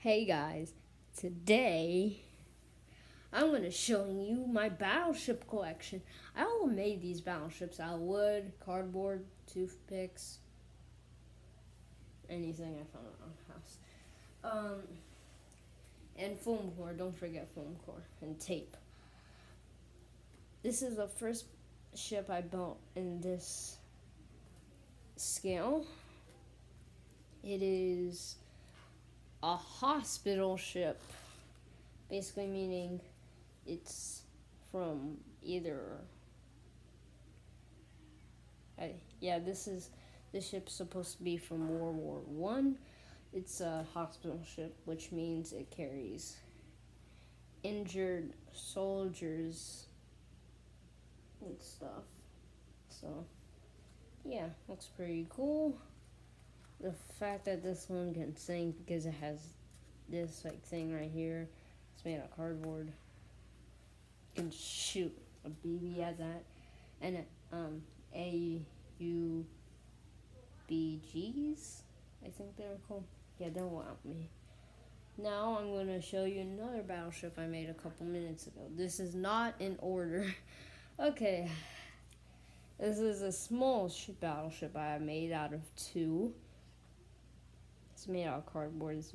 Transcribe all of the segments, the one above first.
Hey guys, today I'm going to show you my battleship collection. I all made these battleships out of wood, cardboard, toothpicks, anything I found around the house. And foam core, don't forget foam core, and tape. This is the first ship I built in this scale. It is a hospital ship, basically meaning it's from either this ship's supposed to be from World War One. It's a hospital ship, which means it carries injured soldiers and stuff. So yeah, looks pretty cool. The fact that this one can sink because it has this thing right here. It's made of cardboard. You can shoot a BB at that, and AUBGs, I think they're called. Yeah, don't want me. Now I'm going to show you another battleship I made a couple minutes ago. This is not in order. Okay, this is a small battleship I made out of two. It's made out of cardboard. It's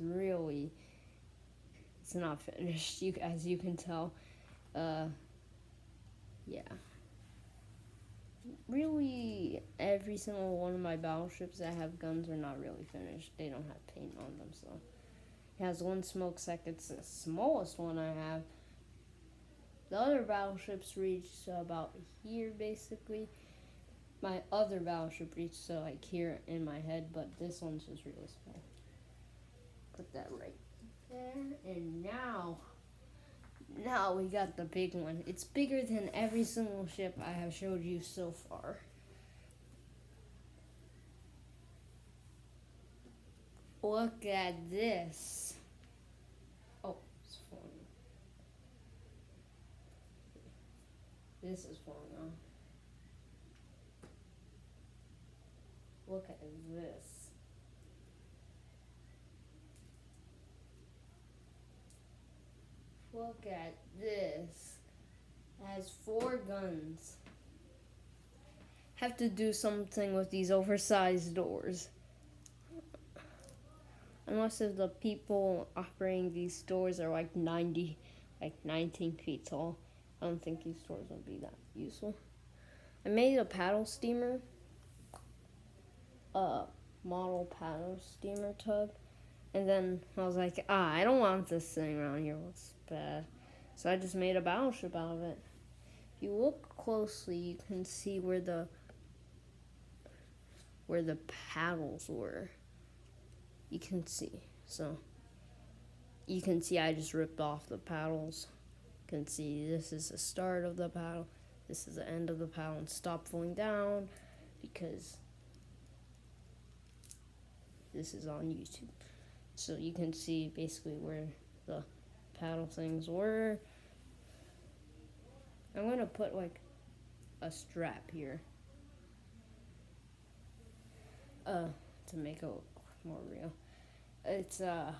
not finished, as you can tell. Yeah. Really, every single one of my battleships that have guns are not really finished. They don't have paint on them, so. It has one smokestack. It's the smallest one I have. The other battleships reach about here, basically. My other battleship reached like here in my head, but this one's just really small. Put that right there, and now we got the big one. It's bigger than every single ship I have showed you so far. Look at this. Oh, it's falling. This is falling off. Look at this. Look at this. It has 4 guns. Have to do something with these oversized doors. Unless if the people operating these doors are like 19 feet tall. I don't think these doors would be that useful. I made a paddle steamer. Model paddle steamer tug. And then I was like, I don't want this thing around here. Looks bad. So I just made a battleship out of it. If you look closely, you can see where the paddles were. You can see. So you can see I just ripped off the paddles. You can see this is the start of the paddle. This is the end of the paddle, and stop falling down because this is on YouTube. So you can see basically where the paddle things were. I'm going to put like a strap here to make it look more real. It's I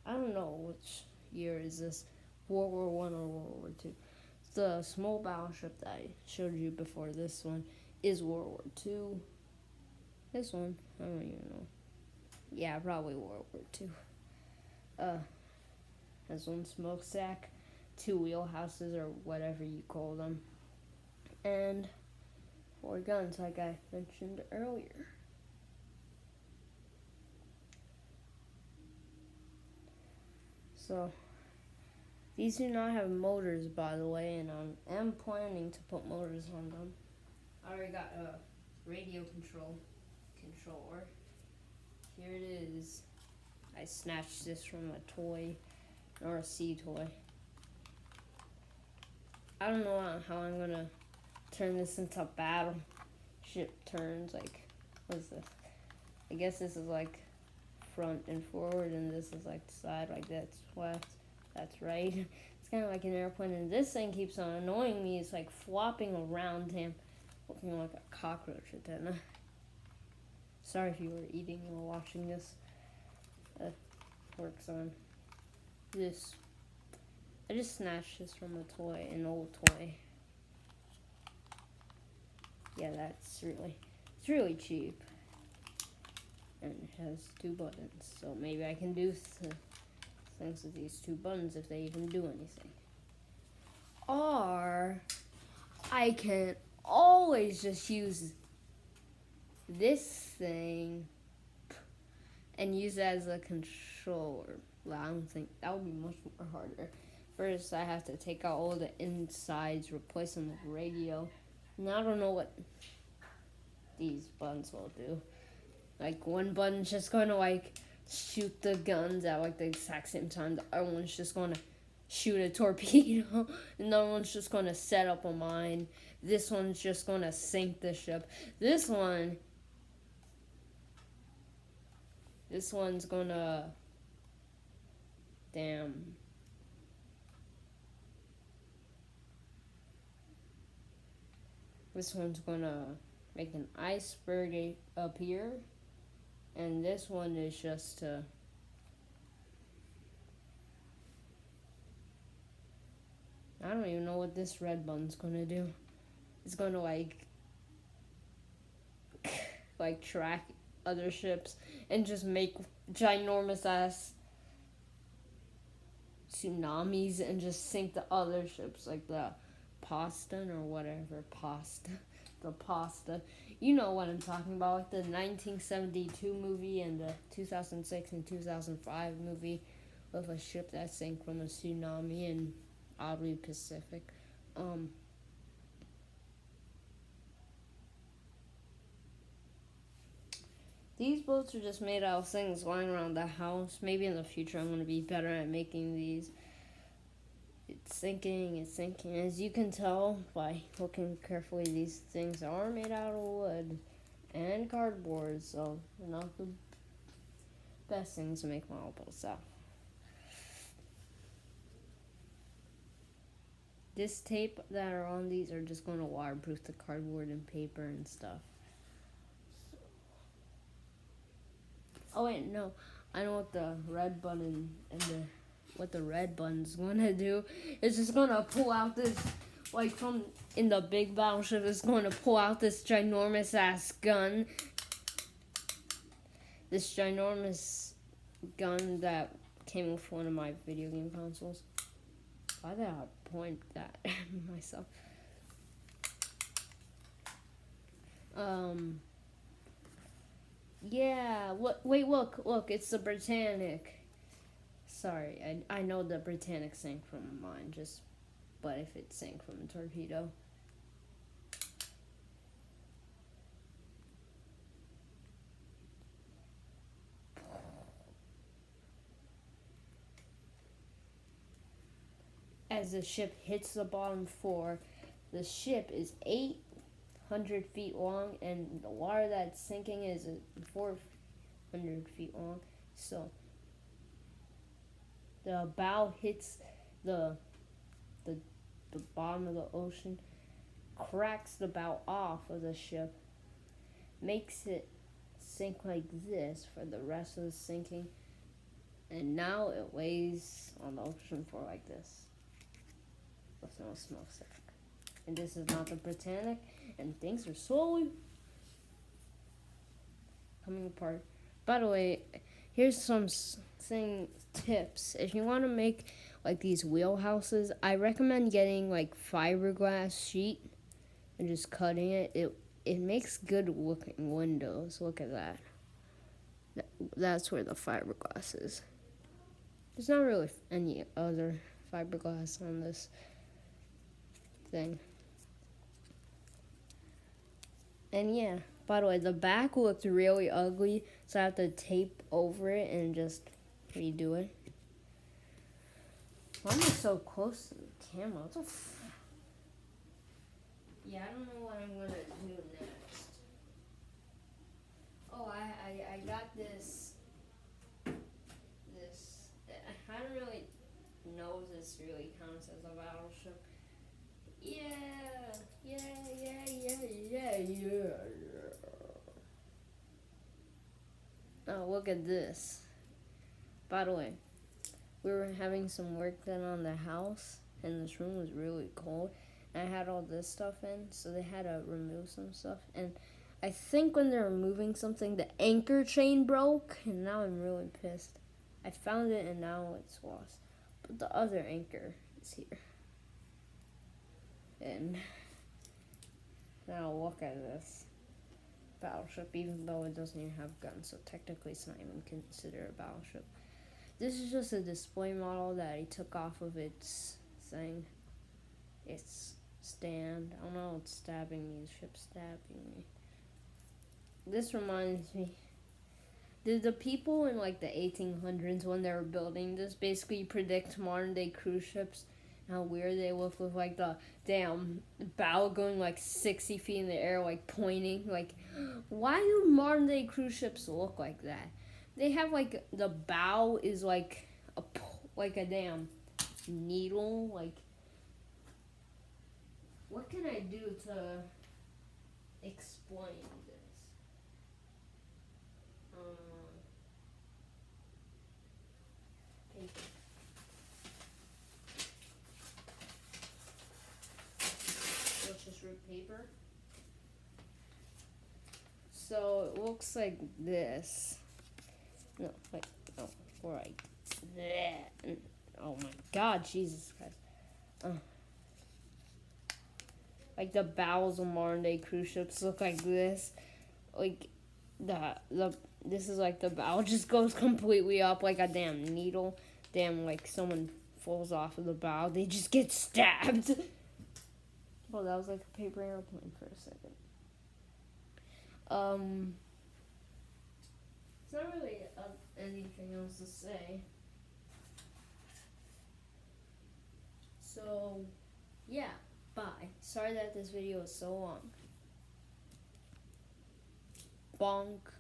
don't know which year is this, World War One or World War Two. The small battleship that I showed you before this one is World War Two. This one, I don't even know. Yeah, probably World War Two. Has one smokestack, 2 wheelhouses or whatever you call them, and 4 guns like I mentioned earlier. So these do not have motors, by the way, and I am planning to put motors on them. I already got a radio controller. Here it is. I snatched this from a toy, or a sea toy. I don't know how I'm gonna turn this into battleship turns. Like, what is this? I guess this is like front and forward, and this is like the side, like that's left, that's right. It's kind of like an airplane, and this thing keeps on annoying me. It's like flopping around him, looking like a cockroach at that. Sorry if you were eating while watching this. works on. This. I just snatched this from a toy, an old toy. Yeah, it's really cheap. And it has 2 buttons, so maybe I can do things with these 2 buttons if they even do anything. Or I can always just use this thing and use it as a controller. Well, I don't think that would be much more harder. First, I have to take out all the insides, replace them with radio. Now I don't know what these buttons will do. Like, one button's just going to, like, shoot the guns at, like, the exact same time. The other one's just going to shoot a torpedo. Another one's just going to set up a mine. This one's just going to sink the ship. This one's going to... Damn. This one's going to make an iceberg appear. And this one is just to... I don't even know what this red button's gonna do. It's gonna like track other ships and just make ginormous ass tsunamis and just sink the other ships, like the Poston or whatever. The Pasta. You know what I'm talking about, like the 1972 movie and the 2006 and 2005 movie with a ship that sank from a tsunami in oddly Pacific. These boats are just made out of things lying around the house. Maybe in the future I'm going to be better at making these. It's sinking. As you can tell by looking carefully, these things are made out of wood and cardboard, so they're not the best things to make model boats out. This tape that are on these are just going to waterproof the cardboard and paper and stuff. Oh wait, no. I know what the red button and what the red button's gonna do. It's just gonna pull out this, like from in the big battleship, it's going to pull out this ginormous ass gun. This ginormous gun that came with one of my video game consoles. Why did I point that at myself? Yeah, wait, look, it's the Britannic. Sorry, I know the Britannic sank from a mine, but if it sank from a torpedo. As the ship hits the bottom floor, the ship is 800 feet long, and the water that's sinking is 400 feet long. So the bow hits the bottom of the ocean, cracks the bow off of the ship, makes it sink like this for the rest of the sinking, and now it lays on the ocean floor like this with no smokestack. And this is not the Britannic, and things are slowly coming apart. By the way, here's some tips. If you want to make like these wheelhouses, I recommend getting like fiberglass sheet and just cutting it. It makes good looking windows. Look at that. That's where the fiberglass is. There's not really any other fiberglass on this thing. And yeah, by the way, the back looked really ugly, so I have to tape over it and just redo it. Why am I so close to the camera? Yeah, I don't know what I'm gonna do next. Oh, I got this. I don't really know if this really counts as a battleship. Yeah. Oh, look at this. By the way, we were having some work done on the house, and this room was really cold. And I had all this stuff in, so they had to remove some stuff. And I think when they were removing something, the anchor chain broke, and now I'm really pissed. I found it, and now it's lost. But the other anchor is here. And now look at this battleship, even though it doesn't even have guns, so technically it's not even considered a battleship. This is just a display model that he took off of its thing. Its stand. I don't know, it's stabbing me. The ship's stabbing me. This reminds me. Did the people in like the 1800s when they were building this basically predict modern day cruise ships? How weird they look with like the damn bow going like 60 feet in the air, like pointing. Like, why do modern day cruise ships look like that? They have like the bow is like a damn needle. Like, what can I do to explain this? Paper. Let's just rip paper. So it looks like this. No, like, no, right there. Oh my God, Jesus Christ. Like the bows of modern day cruise ships look like this. Like this is like the bow just goes completely up like a damn needle. Damn, like someone falls off of the bow, they just get stabbed. Well, that was like a paper airplane for a second. It's not really anything else to say. So, yeah, bye. Sorry that this video is so long. Bonk.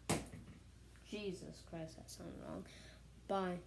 Jesus Christ, that sounded wrong. Bye.